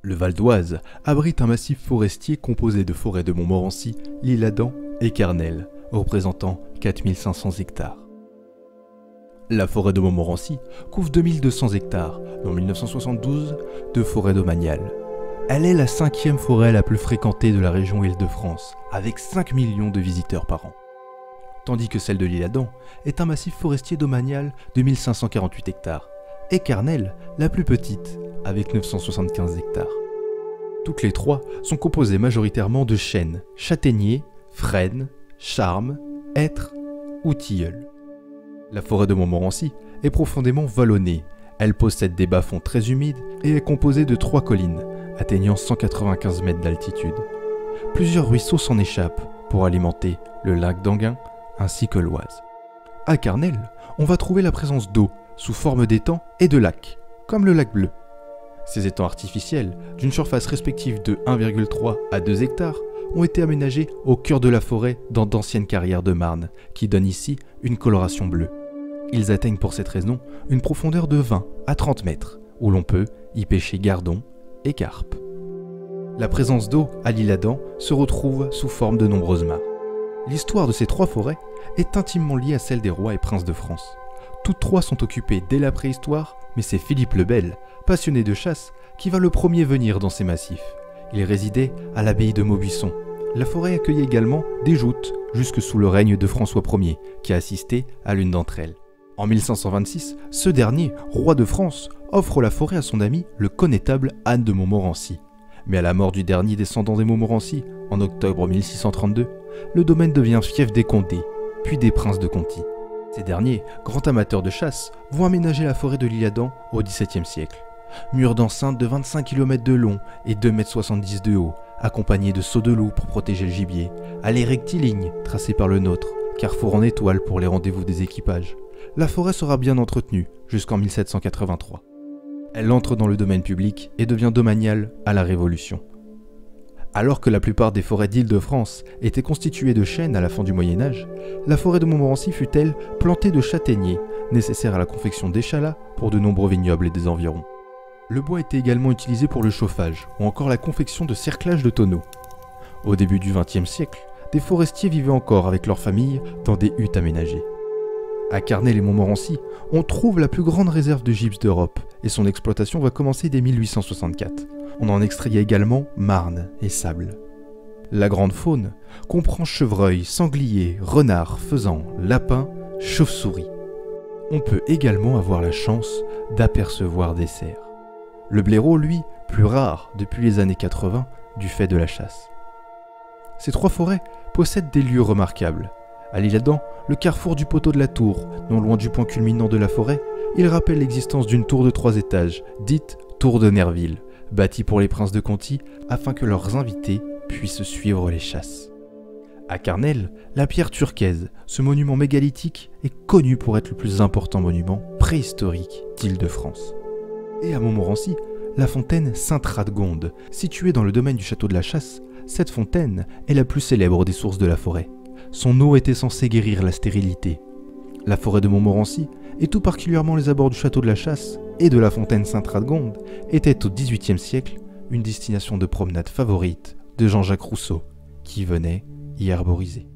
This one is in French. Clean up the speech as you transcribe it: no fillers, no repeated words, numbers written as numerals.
Le Val d'Oise abrite un massif forestier composé de forêts de Montmorency, l'Isle-Adam et Carnel, représentant 4500 hectares. La forêt de Montmorency couvre 2200 hectares, dont 1972 de forêt domaniale. Elle est la 5e forêt la plus fréquentée de la région Île-de-France, avec 5 millions de visiteurs par an. Tandis que celle de l'Isle-Adam est un massif forestier domanial de 1548 hectares, et Carnel, la plus petite, avec 975 hectares. Toutes les trois sont composées majoritairement de chênes, châtaigniers, frênes, charmes, hêtres ou tilleuls. La forêt de Montmorency est profondément vallonnée. Elle possède des bas-fonds très humides et est composée de 3 collines, atteignant 195 mètres d'altitude. Plusieurs ruisseaux s'en échappent pour alimenter le lac d'Anguin ainsi que l'Oise. À Carnel, on va trouver la présence d'eau sous forme d'étangs et de lacs, comme le lac Bleu. Ces étangs artificiels, d'une surface respective de 1,3 à 2 hectares, ont été aménagés au cœur de la forêt dans d'anciennes carrières de marne, qui donnent ici une coloration bleue. Ils atteignent pour cette raison une profondeur de 20 à 30 mètres, où l'on peut y pêcher gardons et carpes. La présence d'eau à l'Isle-Adam se retrouve sous forme de nombreuses mares. L'histoire de ces 3 forêts est intimement liée à celle des rois et princes de France. Toutes 3 sont occupées dès la préhistoire, mais c'est Philippe le Bel, passionné de chasse, qui va le premier venir dans ces massifs. Il résidait à l'abbaye de Maubuisson. La forêt accueillait également des joutes, jusque sous le règne de François Ier, qui a assisté à l'une d'entre elles. En 1526, ce dernier, roi de France, offre la forêt à son ami, le connétable Anne de Montmorency. Mais à la mort du dernier descendant des Montmorency, en octobre 1632, le domaine devient fief des Condé, puis des princes de Conti. Ces derniers, grands amateurs de chasse, vont aménager la forêt de l'Isle-Adam au XVIIe siècle. Murs d'enceinte de 25 km de long et 2,70 m de haut, accompagnés de sauts de loup pour protéger le gibier, allées rectilignes tracées par le nôtre, carrefour en étoile pour les rendez-vous des équipages. La forêt sera bien entretenue jusqu'en 1783. Elle entre dans le domaine public et devient domaniale à la Révolution. Alors que la plupart des forêts d'Île-de-France étaient constituées de chênes à la fin du Moyen-Âge, la forêt de Montmorency fut, elle, plantée de châtaigniers, nécessaires à la confection d'échalas pour de nombreux vignobles et des environs. Le bois était également utilisé pour le chauffage, ou encore la confection de cerclages de tonneaux. Au début du XXe siècle, des forestiers vivaient encore avec leurs familles dans des huttes aménagées. À Carnel et Montmorency, on trouve la plus grande réserve de gypse d'Europe, et son exploitation va commencer dès 1864. On en extrayait également marne et sable. La grande faune comprend chevreuils, sangliers, renards, faisans, lapins, chauves-souris. On peut également avoir la chance d'apercevoir des cerfs. Le blaireau, lui, plus rare depuis les années 80 du fait de la chasse. Ces 3 forêts possèdent des lieux remarquables. À l'Isle-Adam, le carrefour du poteau de la Tour, non loin du point culminant de la forêt, il rappelle l'existence d'une tour de 3 étages, dite Tour de Nerville, bâtie pour les princes de Conti afin que leurs invités puissent suivre les chasses. À Carnel, la pierre turquaise, ce monument mégalithique, est connu pour être le plus important monument préhistorique d'Île-de-France. Et à Montmorency, la fontaine Sainte-Radegonde, située dans le domaine du château de la Chasse, cette fontaine est la plus célèbre des sources de la forêt. Son eau était censée guérir la stérilité. La forêt de Montmorency, et tout particulièrement les abords du château de la Chasse et de la fontaine Sainte-Radegonde, était au XVIIIe siècle une destination de promenade favorite de Jean-Jacques Rousseau, qui venait y arboriser.